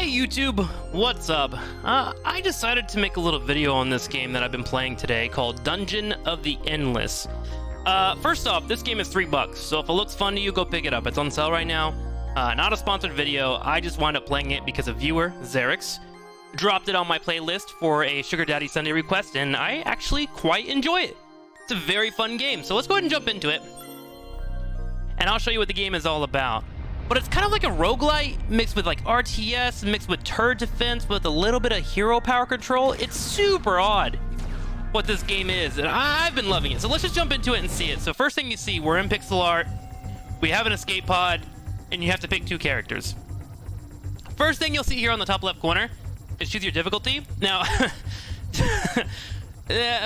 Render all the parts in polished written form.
Hey YouTube, what's up? I decided to make a little video on this game that I've been playing today called Dungeon of the Endless. First off, this game is $3, so if it looks fun to you, go pick it up. It's on sale right now. Not a sponsored video, I just wound up playing it because a viewer, Xerix, dropped it on my playlist for a Sugar Daddy Sunday request, and I actually quite enjoy it. It's a very fun game, so let's go ahead and jump into it. And I'll show you what the game is all about. But it's kind of like a roguelite mixed with like RTS, mixed with turret defense, with a little bit of hero power control. It's super odd what this game is, and I've been loving it. So let's just jump into it and see it. So first thing you see, we're in pixel art. We have an escape pod, and you have to pick two characters. First thing you'll see here on the top left corner is choose your difficulty. Now,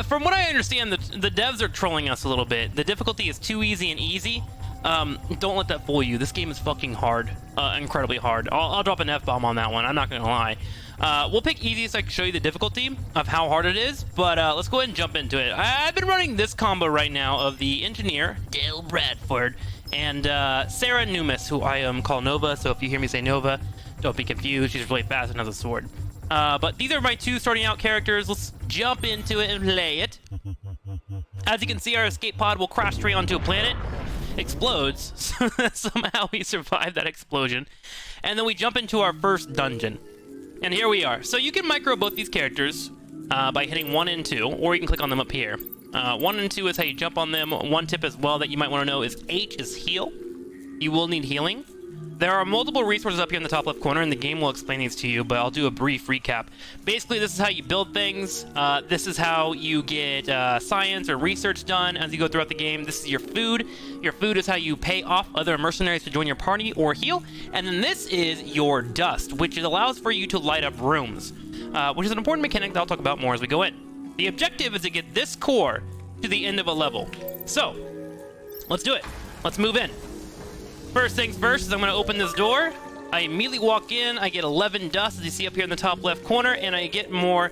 from what I understand, the devs are trolling us a little bit. The difficulty is too easy and easy. Don't let that fool you. This game is fucking hard, incredibly hard. I'll drop an F-bomb on that one, I'm not gonna lie. We'll pick easy so I can show you the difficulty of how hard it is, but let's go ahead and jump into it. I've been running this combo right now of the engineer, Dale Bradford, and Sarah Numis, who I call Nova, so if you hear me say Nova, don't be confused, she's really fast and has a sword. But these are my two starting out characters. Let's jump into it and play it. As you can see, our escape pod will crash straight onto a planet. Explodes, so somehow we survive that explosion, and then we jump into our first dungeon, and here we are. So you can micro both these characters by hitting 1 and 2, or you can click on them up here. 1 and 2 is how you jump on them. One tip as well that you might want to know is H is heal. You will need healing. There are multiple resources up here in the top left corner, and the game will explain these to you, but I'll do a brief recap. Basically, this is how you build things. This is how you get science or research done as you go throughout the game. This is your food. Your food is how you pay off other mercenaries to join your party or heal. And then this is your dust, which allows for you to light up rooms, which is an important mechanic that I'll talk about more as we go in. The objective is to get this core to the end of a level. So, let's do it. Let's move in. First things first is I'm going to open this door. I immediately walk in. I get 11 dust, as you see up here in the top left corner, and I get more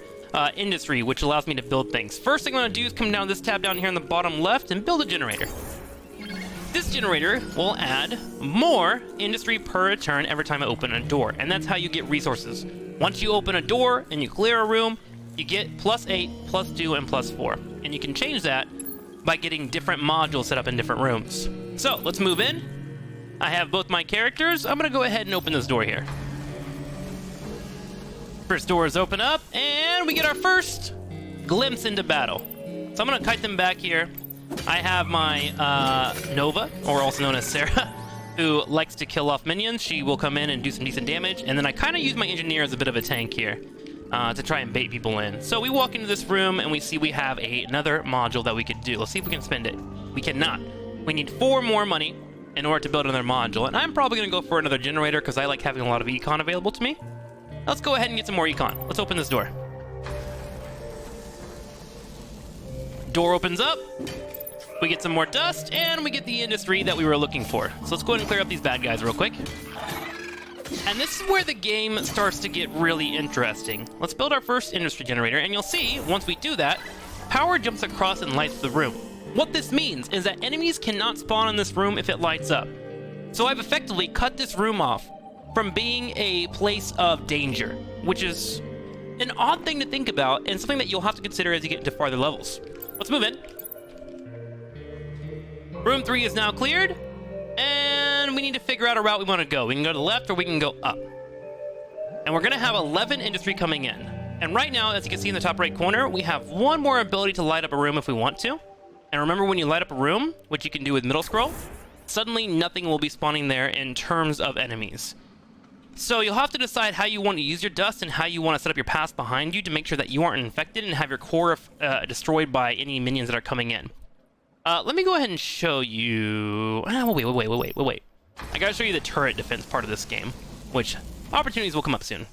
industry, which allows me to build things. First thing I'm going to do is come down this tab down here in the bottom left and build a generator. This generator will add more industry per turn every time I open a door, and that's how you get resources. Once you open a door and you clear a room, you get +8, +2, and +4, and you can change that by getting different modules set up in different rooms. So let's move in. I have both my characters. I'm gonna go ahead and open this door here. First door is open up, and we get our first glimpse into battle. So I'm gonna kite them back here. I have my Nova, or also known as Sarah, who likes to kill off minions. She will come in and do some decent damage, and then I kind of use my engineer as a bit of a tank here to try and bait people in. So we walk into this room, and we see we have another module that we could do. Let's see if we can spend it. We cannot. We need 4 more money in order to build another module, and I'm probably going to go for another generator because I like having a lot of econ available to me. Let's go ahead and get some more econ. Let's open this door. Door opens up, we get some more dust, and we get the industry that we were looking for. So let's go ahead and clear up these bad guys real quick. And this is where the game starts to get really interesting. Let's build our first industry generator, and you'll see, once we do that, power jumps across and lights the room. What this means is that enemies cannot spawn in this room if it lights up. So I've effectively cut this room off from being a place of danger, which is an odd thing to think about and something that you'll have to consider as you get into farther levels. Let's move in. Room 3 is now cleared, and we need to figure out a route we want to go. We can go to the left or we can go up. And we're going to have 11 industry coming in. And right now, as you can see in the top right corner, we have 1 more ability to light up a room if we want to. And remember, when you light up a room, which you can do with middle scroll, suddenly nothing will be spawning there in terms of enemies. So you'll have to decide how you want to use your dust and how you want to set up your paths behind you to make sure that you aren't infected and have your core destroyed by any minions that are coming in. Let me go ahead and show you... wait. I gotta show you the turret defense part of this game, which opportunities will come up soon.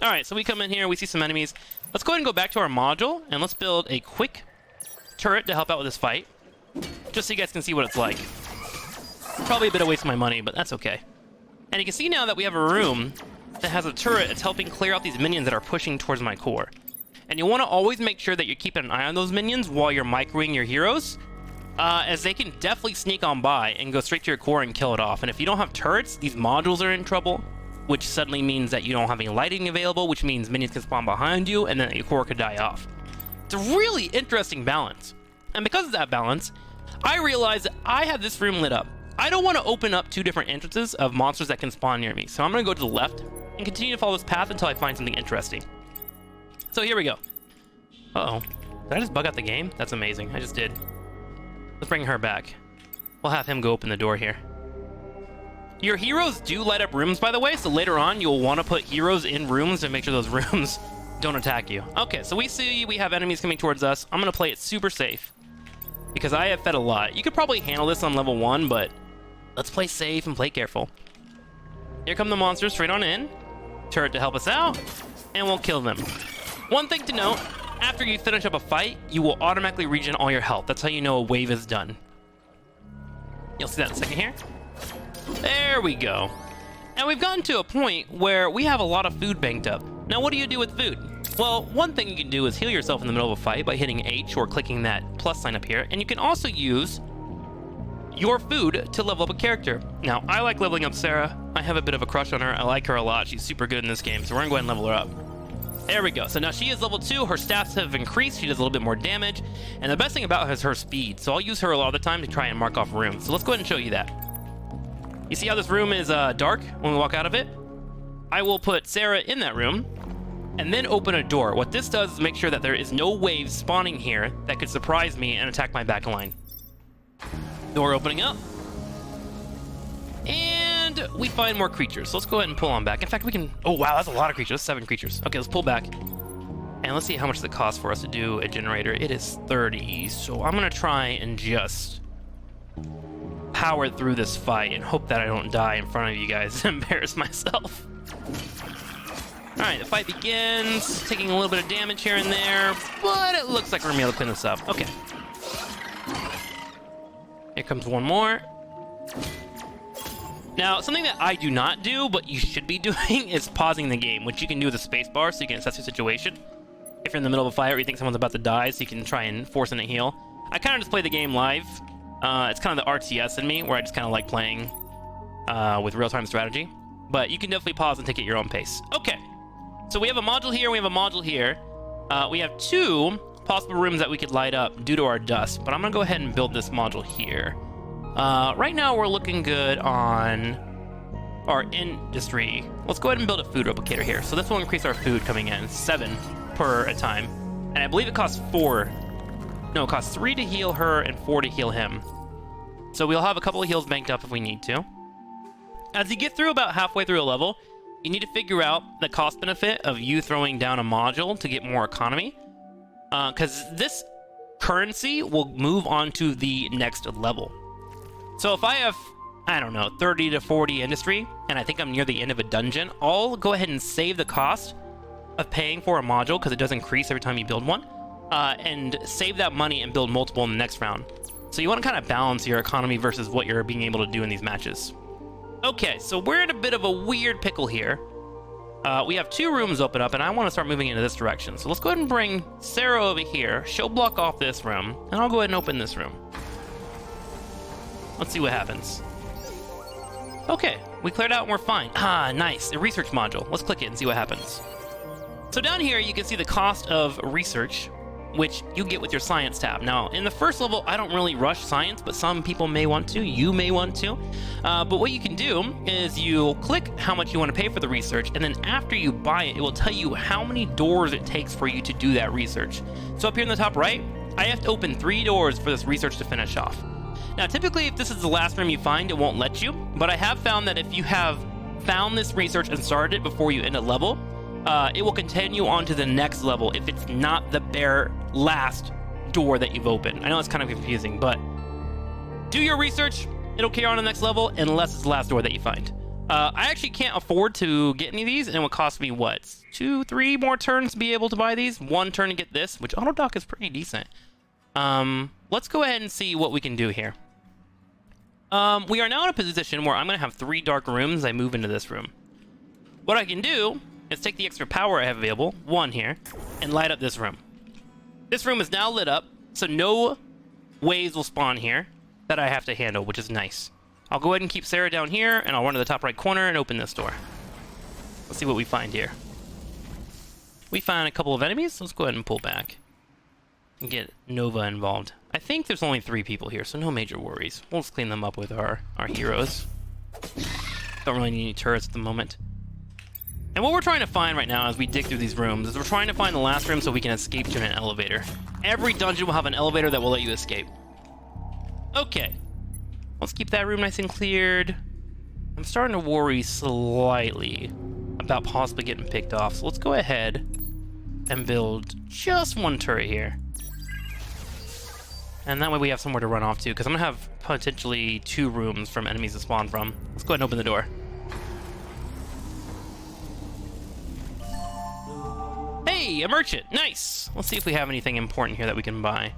Alright, so we come in here, we see some enemies. Let's go ahead and go back to our module, and let's build a quick turret to help out with this fight, just so you guys can see what it's like. Probably a bit of waste of my money, but that's okay. And you can see now that we have a room that has a turret that's helping clear out these minions that are pushing towards my core. And you want to always make sure that you're keeping an eye on those minions while you're microing your heroes, as they can definitely sneak on by and go straight to your core and kill it off. And if you don't have turrets, these modules are in trouble. which suddenly means that you don't have any lighting available, which means minions can spawn behind you, and then your core could die off. It's a really interesting balance. And because of that balance, I realized that I have this room lit up. I don't want to open up 2 different entrances of monsters that can spawn near me, so I'm going to go to the left and continue to follow this path until I find something interesting. So here we go. Uh-oh. Did I just bug out the game? That's amazing. I just did. Let's bring her back. We'll have him go open the door here. Your heroes do light up rooms, by the way, so later on you'll want to put heroes in rooms to make sure those rooms don't attack you. Okay, so we see we have enemies coming towards us. I'm going to play it super safe because I have fed a lot. You could probably handle this on level 1, but let's play safe and play careful. Here come the monsters straight on in. Turret to help us out, and we'll kill them. One thing to note, after you finish up a fight, you will automatically regen all your health. That's how you know a wave is done. You'll see that in a second here. There we go. And we've gotten to a point where we have a lot of food banked up. Now, what do you do with food? Well, one thing you can do is heal yourself in the middle of a fight by hitting H or clicking that plus sign up here. And you can also use your food to level up a character. Now, I like leveling up Sarah. I have a bit of a crush on her. I like her a lot. She's super good in this game, so we're gonna go ahead and level her up. There we go. So now she is level 2. Her stats have increased. She does a little bit more damage. And the best thing about her is her speed. So I'll use her a lot of the time to try and mark off rooms. So let's go ahead and show you that. You see how this room is dark when we walk out of it? I will put Sarah in that room and then open a door. What this does is make sure that there is no waves spawning here that could surprise me and attack my back line. Door opening up. And we find more creatures. So let's go ahead and pull on back. In fact, we can... Oh, wow, that's a lot of creatures. 7 creatures. Okay, let's pull back. And let's see how much it costs for us to do a generator. It is 30. So I'm going to try and just power through this fight and hope that I don't die in front of you guys and embarrass myself. Alright, the fight begins. Taking a little bit of damage here and there, but it looks like we're going to be able to clean this up. Okay. Here comes one more. Now, something that I do not do, but you should be doing, is pausing the game, which you can do with a spacebar so you can assess your situation. If you're in the middle of a fight or you think someone's about to die, so you can try and force in a heal. I kind of just play the game live. It's kind of the RTS in me, where I just kind of like playing with real-time strategy. But you can definitely pause and take it at your own pace. Okay, so we have a module here, we have a module here. We have 2 possible rooms that we could light up due to our dust, but I'm gonna go ahead and build this module here. Right now we're looking good on our industry. Let's go ahead and build a food replicator here. So this will increase our food coming in, 7 per a time. And I believe it costs 4. No, it costs 3 to heal her and 4 to heal him. So we'll have a couple of heals banked up if we need to. As you get through about halfway through a level, you need to figure out the cost benefit of you throwing down a module to get more economy. Because this currency will move on to the next level. So if I have, I don't know, 30 to 40 industry, and I think I'm near the end of a dungeon, I'll go ahead and save the cost of paying for a module, because it does increase every time you build one, and save that money and build multiple in the next round. So you want to kind of balance your economy versus what you're being able to do in these matches. Okay, so we're in a bit of a weird pickle here. We have 2 rooms open up, and I want to start moving into this direction. So let's go ahead and bring Sarah over here. She'll block off this room, and I'll go ahead and open this room. Let's see what happens. Okay, we cleared out and we're fine. Ah, nice. A research module. Let's click it and see what happens. So down here, you can see the cost of research, which you get with your science tab. Now, in the first level, I don't really rush science, but some people may want to. You may want to. But what you can do is you click how much you want to pay for the research, and then after you buy it, it will tell you how many doors it takes for you to do that research. So up here in the top right, I have to open 3 doors for this research to finish off. Now, typically, if this is the last room you find, it won't let you, but I have found that if you have found this research and started it before you end a level, it will continue on to the next level if it's not the bare last door that you've opened. I know it's kind of confusing, but do your research. It'll carry on to the next level unless it's the last door that you find. I actually can't afford to get any of these, and it would cost me, what, 2, 3 more turns to be able to buy these? 1 turn to get this, which auto-dock is pretty decent. Let's go ahead and see what we can do here. We are now in a position where I'm going to have 3 dark rooms as I move into this room. What I can do is take the extra power I have available, 1 here, and light up this room. This room is now lit up, so no waves will spawn here that I have to handle, which is nice. I'll go ahead and keep Sarah down here, and I'll run to the top right corner and open this door. Let's see what we find here. We find a couple of enemies. Let's go ahead and pull back and get Nova involved. I think there's only 3 people here, so no major worries. We'll just clean them up with our heroes. Don't really need any turrets at the moment. And what we're trying to find right now as we dig through these rooms is we're trying to find the last room so we can escape to an elevator. Every dungeon will have an elevator that will let you escape. Okay. Let's keep that room nice and cleared. I'm starting to worry slightly about possibly getting picked off, so let's go ahead and build just 1 turret here. And that way we have somewhere to run off to, because I'm going to have potentially 2 rooms from enemies to spawn from. Let's go ahead and open the door. Hey, a merchant! Nice! Let's see if we have anything important here that we can buy.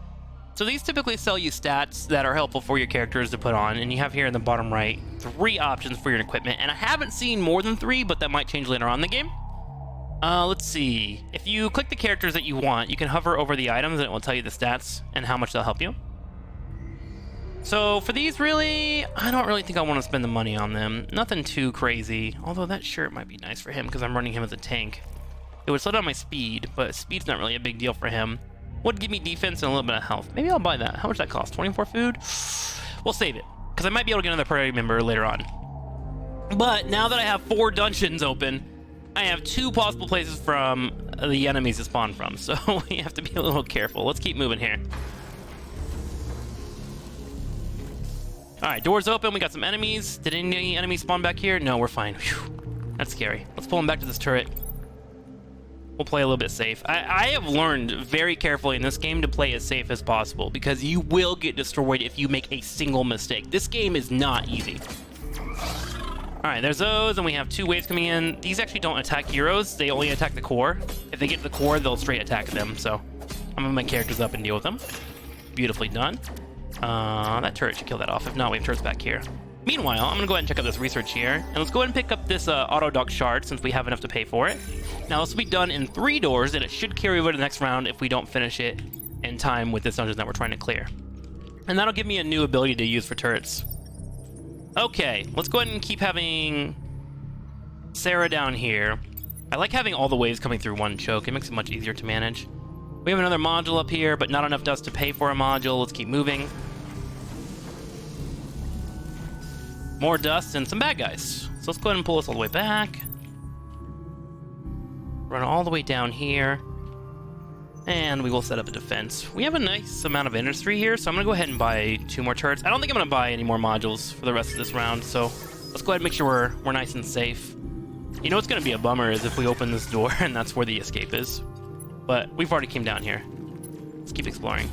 So these typically sell you stats that are helpful for your characters to put on, and you have here in the bottom right 3 options for your equipment, and I haven't seen more than 3, but that might change later on in the game. Let's see. If you click the characters that you want, you can hover over the items and it will tell you the stats and how much they'll help you. So for these, really, I don't really think I want to spend the money on them. Nothing too crazy, although that shirt might be nice for him because I'm running him as a tank. It would slow down my speed, but speed's not really a big deal for him. Would give me defense and a little bit of health. Maybe I'll buy that. How much does that cost? 24 food? We'll save it, because I might be able to get another party member later on. But now that I have 4 dungeons open, I have 2 possible places from the enemies to spawn from, so we have to be a little careful. Let's keep moving here. Alright, doors open. We got some enemies. Did any enemies spawn back here? No, we're fine. Whew. That's scary. Let's pull them back to this turret. We'll play a little bit safe. I have learned very carefully in this game to play as safe as possible, because you will get destroyed if you make a single mistake. This game is not easy. Alright, there's those, and we have 2 waves coming in. These actually don't attack heroes, they only attack the core. If they get to the core, they'll straight attack them, so I'm gonna move my characters up and deal with them. Beautifully done. That turret should kill that off. If not, we have turrets back here. Meanwhile, I'm gonna go ahead and check out this research here, and let's go ahead and pick up this auto dock shard since we have enough to pay for it. Now, this will be done in 3 doors, and it should carry over to the next round if we don't finish it in time with this dungeon that we're trying to clear. And that'll give me a new ability to use for turrets. Okay, let's go ahead and keep having Sarah down here. I like having all the waves coming through one choke. It makes it much easier to manage. We have another module up here, but not enough dust to pay for a module. Let's keep moving. More dust and some bad guys. So let's go ahead and pull this all the way back. Run all the way down here. And we will set up a defense. We have a nice amount of industry here, so I'm going to go ahead and buy 2 more turrets. I don't think I'm going to buy any more modules for the rest of this round, so let's go ahead and make sure we're nice and safe. You know what's going to be a bummer is if we open this door and that's where the escape is. But we've already came down here. Let's keep exploring.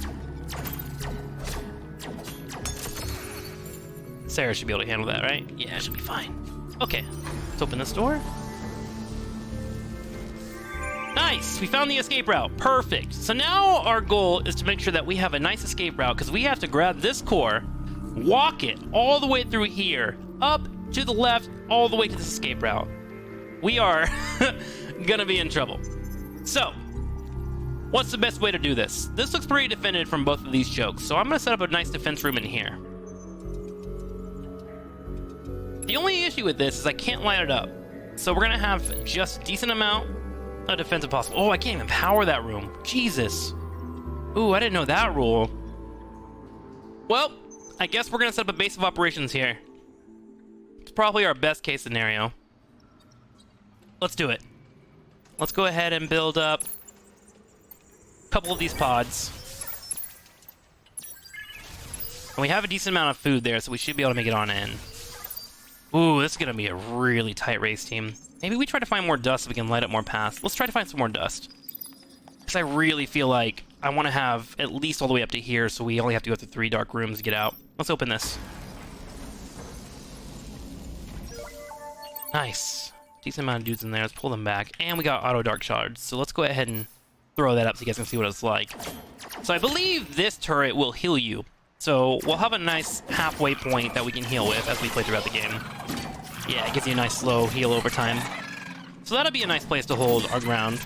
Sarah should be able to handle that, right? Yeah, it should be fine. Okay, let's open this door. Nice! We found the escape route. Perfect. So now our goal is to make sure that we have a nice escape route, because we have to grab this core, walk it all the way through here, up to the left, all the way to this escape route. We are gonna be in trouble. So, what's the best way to do this? This looks pretty defended from both of these chokes, so I'm gonna set up a nice defense room in here. The only issue with this is I can't light it up. So we're gonna have just a decent amount of defense if possible. Oh, I can't even power that room. Jesus. Ooh, I didn't know that rule. Well, I guess we're gonna set up a base of operations here. It's probably our best case scenario. Let's do it. Let's go ahead and build up a couple of these pods. And we have a decent amount of food there, so we should be able to make it on in. Ooh, this is gonna be a really tight race team. Maybe we try to find more dust so we can light up more paths. Let's try to find some more dust. Because I really feel like I want to have at least all the way up to here, so we only have to go through 3 dark rooms to get out. Let's open this. Nice. Decent amount of dudes in there. Let's pull them back. And we got auto dark shards, so let's go ahead and throw that up so you guys can see what it's like. So I believe this turret will heal you. So we'll have a nice halfway point that we can heal with as we play throughout the game. Yeah, it gives you a nice slow heal over time. So that'll be a nice place to hold our ground.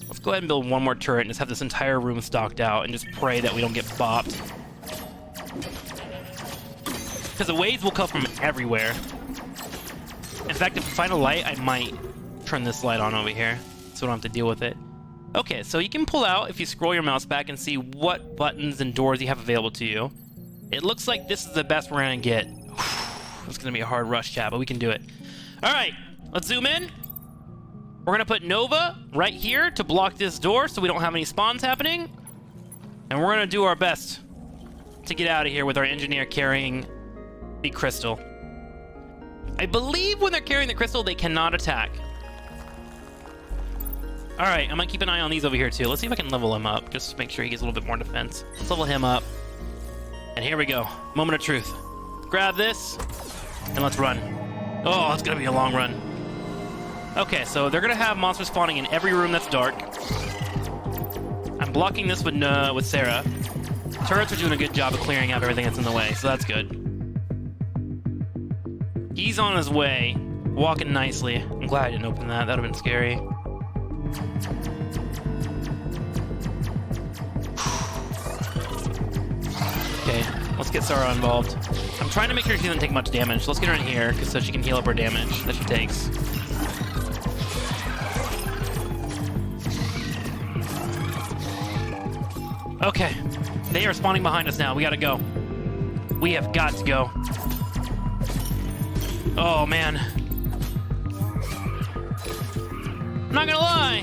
Let's go ahead and build 1 more turret and just have this entire room stocked out and just pray that we don't get bopped. Because the waves will come from everywhere. In fact, if we find a light, I might turn this light on over here so we don't have to deal with it. Okay, so you can pull out if you scroll your mouse back and see what buttons and doors you have available to you. It looks like this is the best we're gonna get. It's gonna be a hard rush, chat, but we can do it. All right, let's zoom in. We're gonna put Nova right here to block this door so we don't have any spawns happening. And we're gonna do our best to get out of here with our engineer carrying the crystal. I believe when they're carrying the crystal, they cannot attack. All right, I'm gonna keep an eye on these over here too. Let's see if I can level him up, just to make sure he gets a little bit more defense. Let's level him up. And here we go, moment of truth. Grab this, and let's run. Oh, it's gonna be a long run. Okay, so they're gonna have monsters spawning in every room that's dark. I'm blocking this with Sarah. Turrets are doing a good job of clearing up everything that's in the way, so that's good. He's on his way, walking nicely. I'm glad I didn't open that, that would have been scary. Okay, let's get Sarah involved. I'm trying to make sure she doesn't take much damage. Let's get her in here so she can heal up her damage that she takes. Okay, they are spawning behind us now. We gotta go. We have got to go. Oh, man. I'm not gonna lie.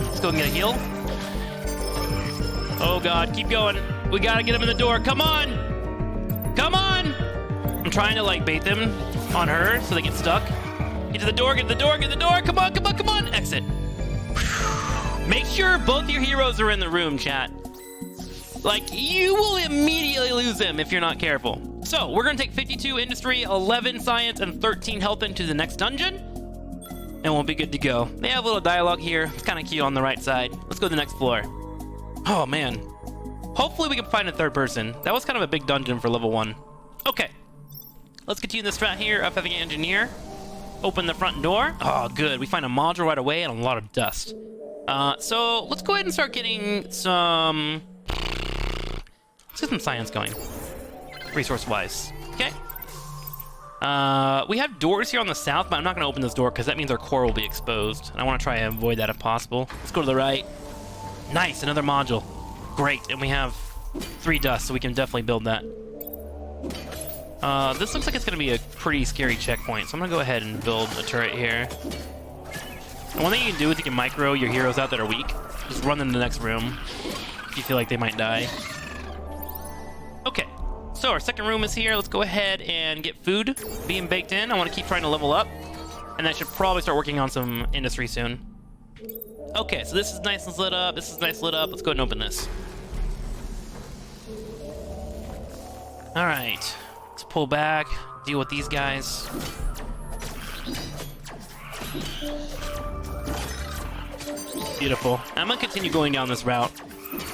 Let's go and get a heal. Oh, God, keep going. We gotta get him in the door. Come on! Come on! I'm trying to, like, bait them on her so they get stuck. Get to the door, get to the door, get to the door. Come on, come on, come on. Exit. Make sure both your heroes are in the room, chat. Like, you will immediately lose them if you're not careful. So, we're gonna take 52 industry, 11 science, and 13 health into the next dungeon. And we'll be good to go. They have a little dialogue here. It's kind of cute on the right side. Let's go to the next floor. Oh, man. Hopefully we can find a third person. That was kind of a big dungeon for level 1. Okay. Let's continue this strat here of having an engineer. Open the front door. Oh, good. We find a module right away and a lot of dust. So let's go ahead and start getting some... Let's get some science going. Resource-wise. Okay. We have doors here on the south, but I'm not going to open this door because that means our core will be exposed. And I want to try and avoid that if possible. Let's go to the right. Nice, another module. Great, and we have 3 dust, so we can definitely build that. This looks like it's going to be a pretty scary checkpoint, so I'm going to go ahead and build a turret here. And one thing you can do is you can micro your heroes out that are weak. Just run them to the next room if you feel like they might die. Okay, so our second room is here. Let's go ahead and get food being baked in. I want to keep trying to level up, and I should probably start working on some industry soon. Okay, so this is nice and lit up. This is nice lit up. Let's go ahead and open this. All right, let's pull back, deal with these guys. Beautiful. I'm gonna continue going down this route.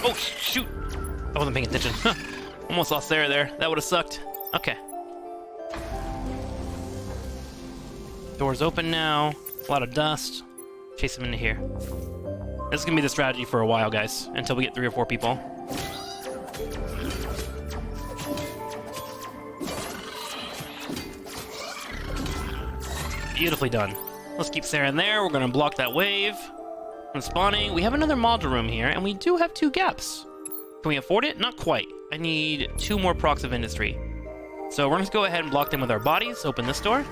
Oh, shoot. I wasn't paying attention. Almost lost Sarah there. That would have sucked. Okay. Doors open now. A lot of dust. Chase them into here. This is gonna be the strategy for a while, guys, until we get 3 or 4 people. Beautifully done. Let's keep Sarah in there. We're gonna block that wave from spawning. We have another module room here, and we do have 2 gaps. Can we afford it? Not quite. I need 2 more procs of industry. So we're gonna go ahead and block them with our bodies. Open this door.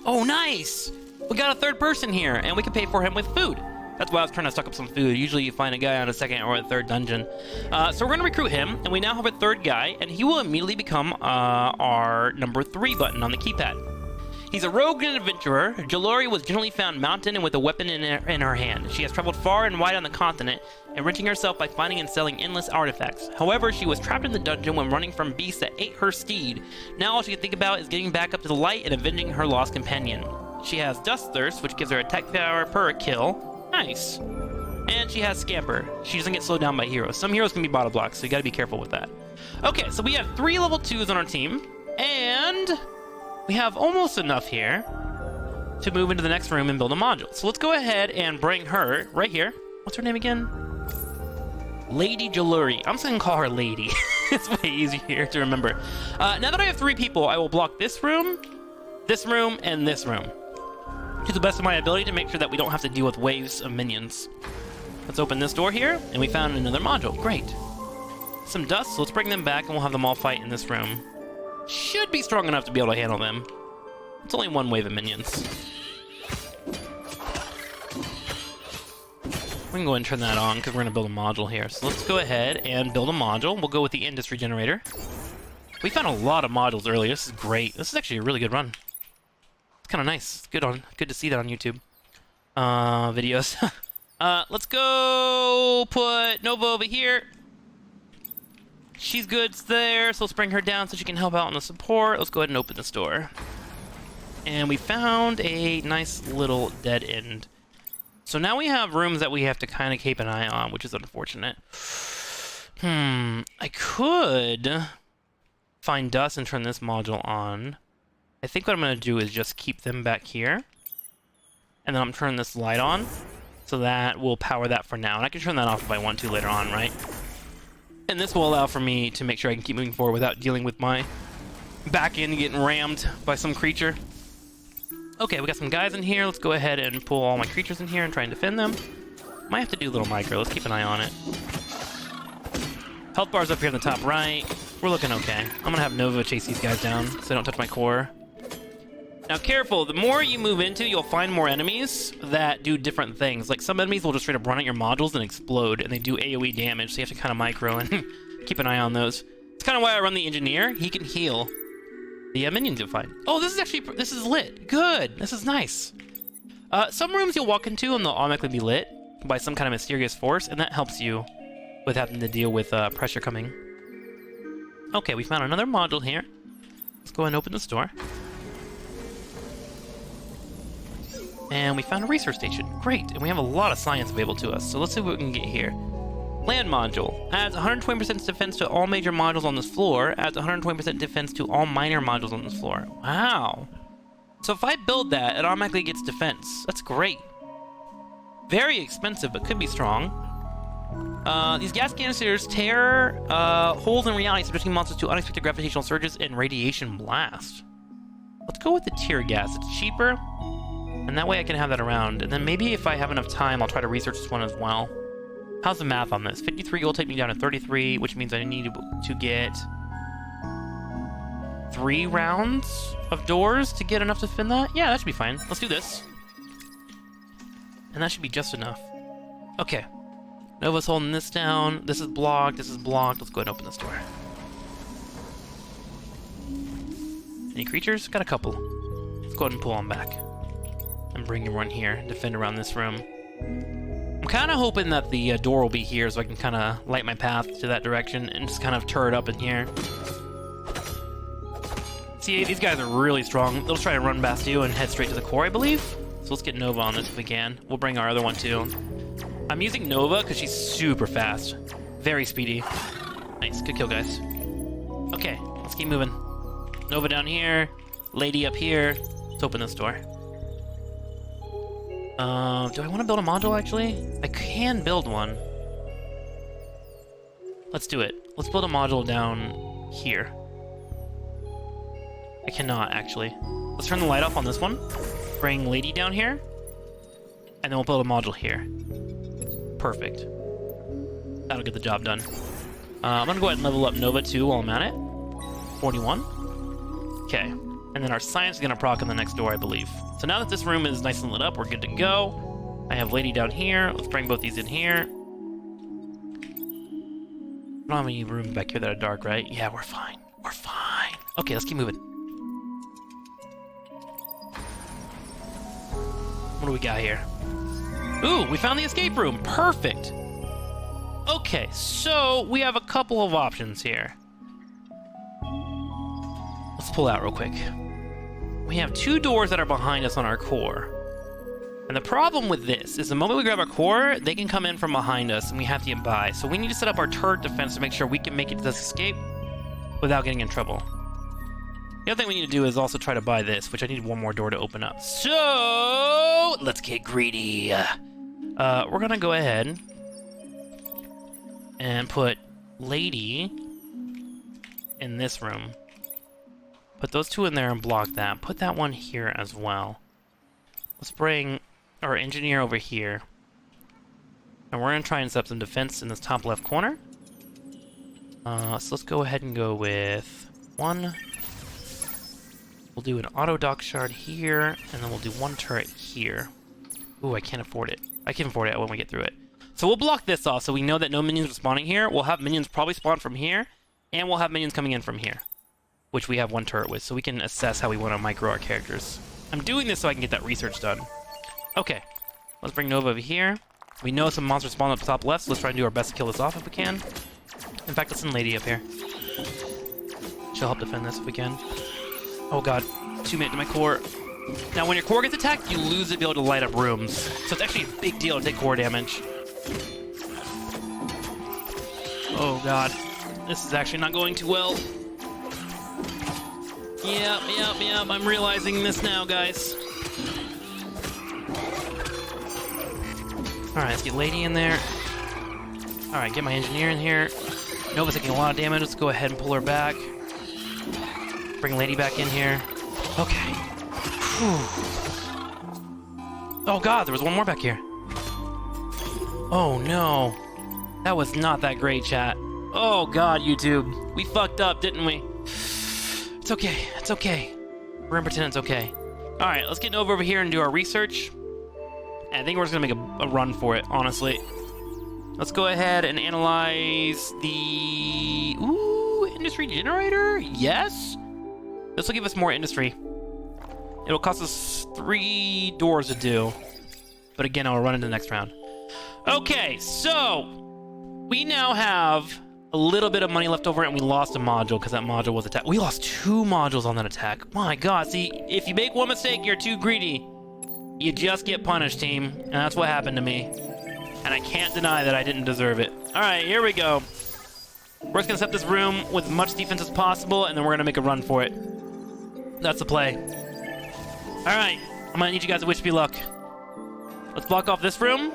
Oh, nice! We got a third person here, and we can pay for him with food. That's why I was trying to stock up some food. Usually you find a guy on a second or a third dungeon. So we're gonna recruit him, and we now have a third guy, and he will immediately become our number 3 button on the keypad. He's a rogue and adventurer. Jalori was generally found mounted and with a weapon in her hand. She has traveled far and wide on the continent, enriching herself by finding and selling endless artifacts. However, she was trapped in the dungeon when running from beasts that ate her steed. Now all she can think about is getting back up to the light and avenging her lost companion. She has Dust Thirst, which gives her attack power per kill. Nice. And she has Scamper. She doesn't get slowed down by heroes. Some heroes can be bottle blocks, so you gotta be careful with that. Okay, so we have 3 level 2s on our team, and we have almost enough here to move into the next room and build a module. So let's go ahead and bring her right here. What's her name again? Lady Jaluri. I'm just gonna call her Lady. It's way easier to remember. Now that I have 3 people, I will block this room, and this room, to the best of my ability to make sure that we don't have to deal with waves of minions. Let's open this door here, and we found another module. Great. Some dust, so let's bring them back, and we'll have them all fight in this room. Should be strong enough to be able to handle them. It's only 1 wave of minions. We can go ahead and turn that on because we're going to build a module here. So let's go ahead and build a module. We'll go with the industry generator. We found a lot of modules earlier. This is great. This is actually a really good run. It's kind of nice. It's good to see that on YouTube. Videos. Let's go put Nova over here. She's good there, so let's bring her down so she can help out on the support. Let's go ahead and open this door. And we found a nice little dead end. So now we have rooms that we have to kind of keep an eye on, which is unfortunate. I could find dust and turn this module on. I think what I'm going to do is just keep them back here. And then I'm turning this light on. So that will power that for now. And I can turn that off if I want to later on, right? And this will allow for me to make sure I can keep moving forward without dealing with my back end getting rammed by some creature. Okay, we got some guys in here. Let's go ahead and pull all my creatures in here and try and defend them. Might have to do a little micro. Let's keep an eye on it. Health bar's up here in the top right. We're looking okay. I'm going to have Nova chase these guys down so they don't touch my core. Now, careful. The more you move into, you'll find more enemies that do different things. Like, some enemies will just straight up run at your modules and explode, and they do AoE damage, so you have to kind of micro and keep an eye on those. It's kind of why I run the engineer. He can heal the minions you'll find. Oh, this is lit. Good. This is nice. Some rooms you'll walk into and they'll automatically be lit by some kind of mysterious force, and that helps you with having to deal with pressure coming. Okay, we found another module here. Let's go ahead and open this door. And we found a research station. Great. And we have a lot of science available to us. So let's see what we can get here. Land module. Adds 120% defense to all major modules on this floor. Adds 120% defense to all minor modules on this floor. Wow. So if I build that, it automatically gets defense. That's great. Very expensive, but could be strong. These gas canisters tear holes in reality, subjecting monsters to unexpected gravitational surges and radiation blast. Let's go with the tear gas. It's cheaper, and that way I can have that around. And then maybe if I have enough time, I'll try to research this one as well. How's the math on this? 53 will take me down to 33, which means I need to get 3 rounds of doors to get enough to defend that? Yeah, that should be fine. Let's do this. And that should be just enough. Okay. Nova's holding this down. This is blocked. This is blocked. Let's go ahead and open this door. Any creatures? Got a couple. Let's go ahead and pull them back. And bring everyone here. Defend around this room. I'm kind of hoping that the door will be here so I can kind of light my path to that direction and just kind of turret up in here. See, these guys are really strong. They'll try to run past you and head straight to the core, I believe. So let's get Nova on this if we can. We'll bring our other one too. I'm using Nova because she's super fast. Very speedy. Nice. Good kill, guys. Okay, let's keep moving. Nova down here. Lady up here. Let's open this door. Do I want to build a module, actually? I can build one. Let's do it. Let's build a module down here. I cannot, actually. Let's turn the light off on this one. Bring Lady down here. And then we'll build a module here. Perfect. That'll get the job done. I'm going to go ahead and level up Nova, too, while I'm at it. 41. Okay. And then our science is going to proc on the next door, I believe. So now that this room is nice and lit up, we're good to go. I have Lady down here. Let's bring both these in here. I don't have any room back here that are dark, right? Yeah, we're fine. We're fine. Okay, let's keep moving. What do we got here? Ooh, we found the escape room. Perfect. Okay, so we have a couple of options here. Let's pull out real quick. We have 2 doors that are behind us on our core. And the problem with this is the moment we grab our core, they can come in from behind us and we have to get by. So we need to set up our turret defense to make sure we can make it to this escape without getting in trouble. The other thing we need to do is also try to buy this, which I need 1 more door to open up. So let's get greedy. We're gonna go ahead and put Lady in this room. Put those two in there and block that. Put that one here as well. Let's bring our engineer over here. And we're going to try and set up some defense in this top left corner. So let's go ahead and go with 1. We'll do an auto dock shard here, and then we'll do 1 turret here. Ooh, I can't afford it. I can afford it when we get through it. So we'll block this off so we know that no minions are spawning here. We'll have minions probably spawn from here, and we'll have minions coming in from here, which we have 1 turret with, so we can assess how we want to micro our characters. I'm doing this so I can get that research done. Okay, let's bring Nova over here. We know some monsters spawn up top left, so let's try and do our best to kill this off if we can. In fact, let's send Lady up here. She'll help defend this if we can. Oh god, 2 minutes to my core. Now, when your core gets attacked, you lose the ability to light up rooms. So it's actually a big deal to take core damage. Oh god, this is actually not going too well. Yep, I'm realizing this now, guys. Alright, let's get Lady in there. Alright, get my engineer in here. Nova's taking a lot of damage. Let's go ahead and pull her back. Bring Lady back in here. Okay. Whew. Oh god, there was one more back here. Oh no. That was not that great, chat. Oh god, YouTube. We fucked up, didn't we? It's okay. It's okay. We're gonna pretend it's okay. Alright, let's get Nova over here and do our research. And I think we're just gonna make a run for it, honestly. Let's go ahead and analyze the... Ooh, industry generator? Yes? This will give us more industry. It'll cost us 3 doors to do. But again, I'll run into the next round. Okay, so... we now have a little bit of money left over, and we lost a module because that module was attacked. We lost 2 modules on that attack. My god, see, if you make one mistake, you're too greedy. You just get punished, team. And that's what happened to me. And I can't deny that I didn't deserve it. Alright, here we go. We're just gonna set this room with as much defense as possible, and then we're gonna make a run for it. That's the play. Alright, I'm gonna need you guys to wish me luck. Let's block off this room.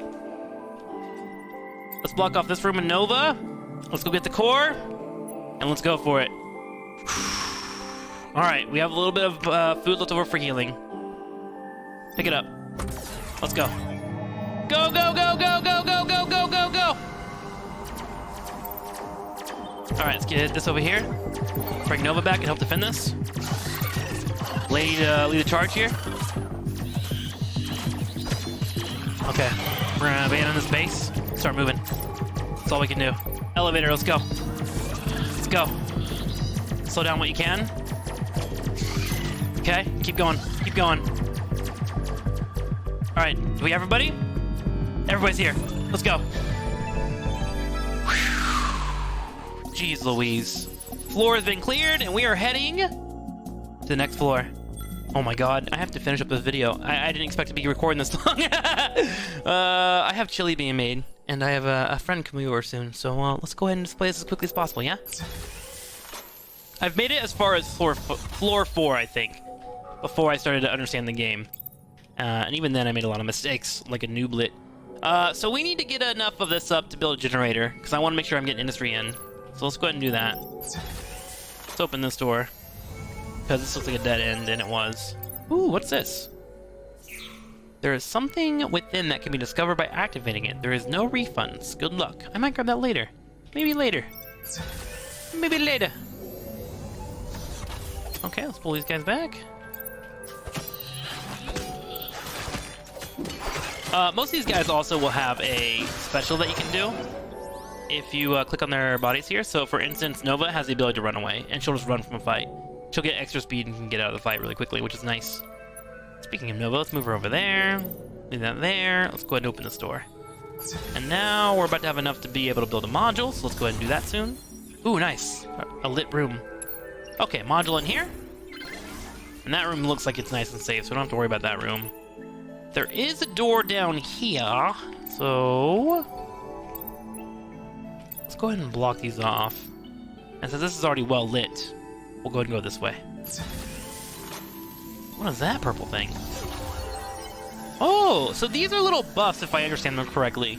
Let's block off this room in Nova. Let's go get the core. And let's go for it. Alright, we have a little bit of food left over for healing. Pick it up. Let's go. Go, go, go, go, go, go, go, go, go, go! Alright, let's get this over here. Bring Nova back and help defend this. Lady to lead the charge here. Okay. We're gonna abandon this base. Start moving. That's all we can do. Elevator, let's go. Let's go. Slow down what you can. Okay, keep going. Keep going. Alright, do we have everybody? Everybody's here. Let's go. Whew. Jeez Louise. Floor has been cleared, and we are heading to the next floor. Oh my god, I have to finish up this video. I didn't expect to be recording this long. I have chili being made, and I have a friend coming over soon, so let's go ahead and display this as quickly as possible, yeah? I've made it as far as floor 4, I think, before I started to understand the game. And even then I made a lot of mistakes, like a nooblet. So we need to get enough of this up to build a generator, because I want to make sure I'm getting industry in. So let's go ahead and do that. Let's open this door, because this looks like a dead end, and it was. Ooh, what's this? There is something within that can be discovered by activating it. There is no refunds. Good luck. I might grab that later. Maybe later. Maybe later. Okay, let's pull these guys back. Most of these guys also will have a special that you can do if you click on their bodies here. So, for instance, Nova has the ability to run away, and she'll just run from a fight. She'll get extra speed and can get out of the fight really quickly, which is nice. Speaking of Nova, let's move her over there. Leave that there. Let's go ahead and open this door. And now we're about to have enough to be able to build a module, so let's go ahead and do that soon. Ooh, nice. A lit room. Okay, module in here. And that room looks like it's nice and safe, so we don't have to worry about that room. There is a door down here, so let's go ahead and block these off. And since this is already well lit, we'll go ahead and go this way. What is that purple thing? Oh, so these are little buffs if I understand them correctly.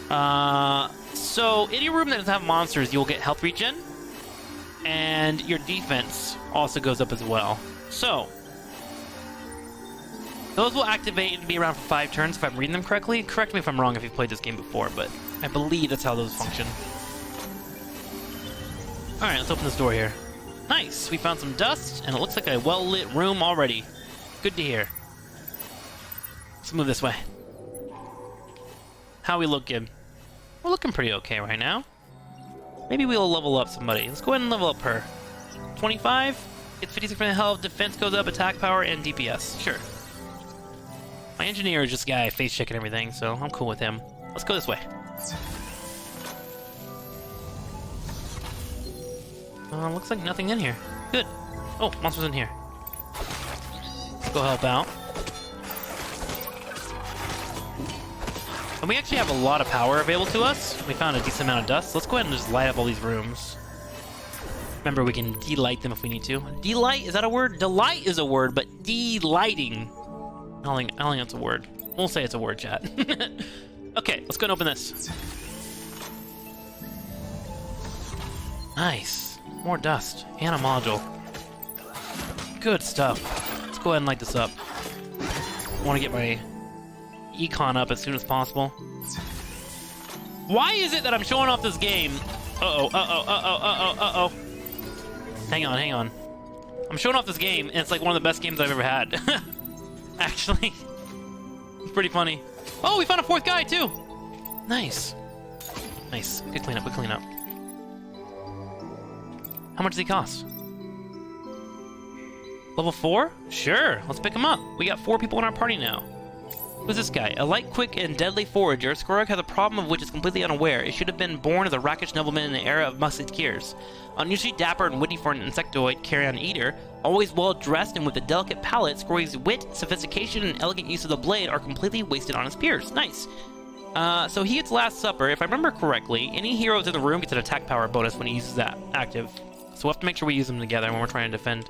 So any room that doesn't have monsters, you'll get health regen. and your defense also goes up as well. So, those will activate and be around for 5 turns if I'm reading them correctly. Correct me if I'm wrong if you've played this game before, but I believe that's how those function. Alright, let's open this door here. Nice! We found some dust, and it looks like a well-lit room already. Good to hear. Let's move this way. How we looking? We're looking pretty okay right now. Maybe we'll level up somebody. Let's go ahead and level up her. 25? It's 56% health, defense goes up, attack power, and DPS. Sure. My engineer is just a guy face checking everything, so I'm cool with him. Let's go this way. Looks like nothing in here. Good. Oh, monster's in here. Let's go help out. And we actually have a lot of power available to us. We found a decent amount of dust. Let's go ahead and just light up all these rooms. Remember, we can delight them if we need to. Delight, is that a word? Delight is a word, but delighting, I don't think that's a word. We'll say it's a word, chat. Okay, let's go and open this. Nice. More dust. And a module. Good stuff. Let's go ahead and light this up. I want to get my econ up as soon as possible. Why is it that I'm showing off this game? Uh-oh. Hang on. I'm showing off this game, and it's like one of the best games I've ever had. Actually. It's pretty funny. Oh, we found a 4th guy, too! Nice. Nice. Good cleanup. How much does he cost? Level 4? Sure, let's pick him up. We got 4 people in our party now. Who's this guy? A light, quick, and deadly forager, Skorok has a problem of which is completely unaware. It should have been born as a rakish nobleman in the era of musketeers. Unusually dapper and witty for an insectoid carrion eater, always well-dressed and with a delicate palate, Skorok's wit, sophistication, and elegant use of the blade are completely wasted on his peers. Nice. So he gets Last Supper. If I remember correctly, any heroes in the room gets an attack power bonus when he uses that active. So we'll have to make sure we use them together when we're trying to defend.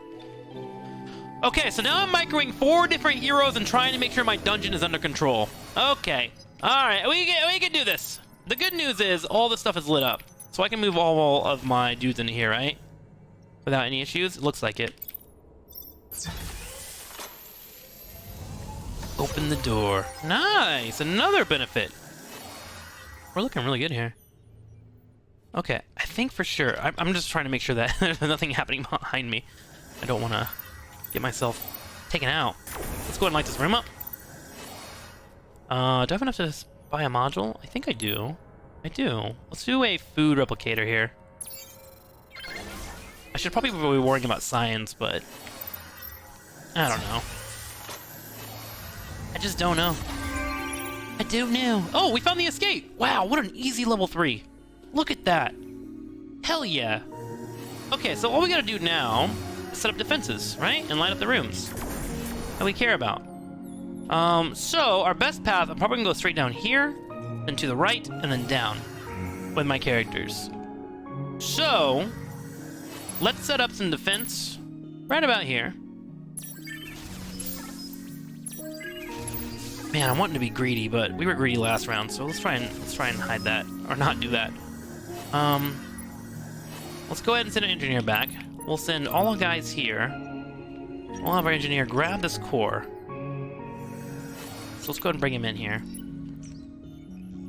Okay, so now I'm microing 4 different heroes and trying to make sure my dungeon is under control. Okay. Alright, we can do this. The good news is all this stuff is lit up. So I can move all of my dudes into here, right? Without any issues? It looks like it. Open the door. Nice! Another benefit. We're looking really good here. Okay, I think for sure. I'm just trying to make sure that there's nothing happening behind me. I don't want to get myself taken out. Let's go ahead and light this room up. Do I have enough to buy a module? I think I do. Let's do a food replicator here. I should probably be worrying about science, but I don't know. I just don't know. I don't know. Oh, we found the escape! Wow, what an easy level 3. Look at that. Hell yeah. Okay, so all we gotta do now is set up defenses, right? And light up the rooms that we care about. So our best path, I'm probably gonna go straight down here, then to the right, and then down with my characters. So let's set up some defense right about here. Man, I'm wanting to be greedy, but we were greedy last round, so let's try and hide that, or not do that. Let's go ahead and send an engineer back. We'll send all our guys here. We'll have our engineer grab this core. So let's go ahead and bring him in here.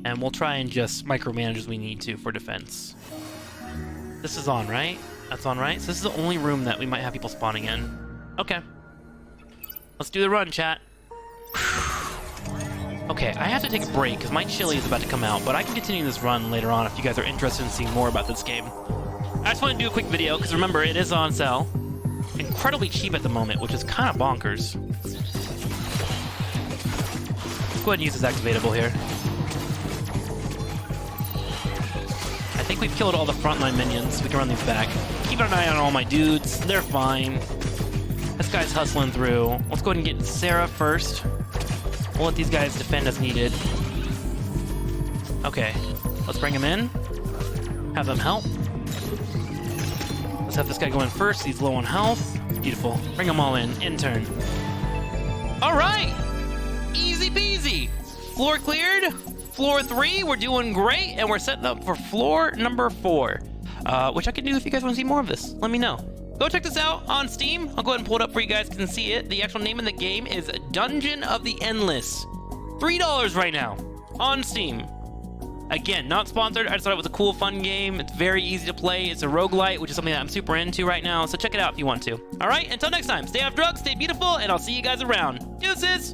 And we'll try and just micromanage as we need to for defense. This is on, right? That's on, right? So this is the only room that we might have people spawning in. Okay. Let's do the run, chat. Okay, I have to take a break because my chili is about to come out, but I can continue this run later on if you guys are interested in seeing more about this game. I just want to do a quick video because remember, it is on sale. Incredibly cheap at the moment, which is kind of bonkers. Let's go ahead and use this activatable here. I think we've killed all the frontline minions. We can run these back. Keep an eye on all my dudes. They're fine. This guy's hustling through. Let's go ahead and get Sarah first. We'll let these guys defend as needed. Okay, let's bring him in. Have them help. Let's have this guy go in first. He's low on health. Beautiful. Bring them all in turn. All right, easy peasy. Floor cleared. Floor 3, we're doing great, and we're setting up for floor number 4. which I can do if you guys want to see more of this. Let me know. Go check this out on Steam. I'll go ahead and pull it up for you guys can see it. The actual name of the game is Dungeon of the Endless. $3 right now on Steam. Again, not sponsored. I just thought it was a cool, fun game. It's very easy to play. It's a roguelite, which is something that I'm super into right now. So check it out if you want to. All right, until next time, stay off drugs, stay beautiful, and I'll see you guys around. Deuces!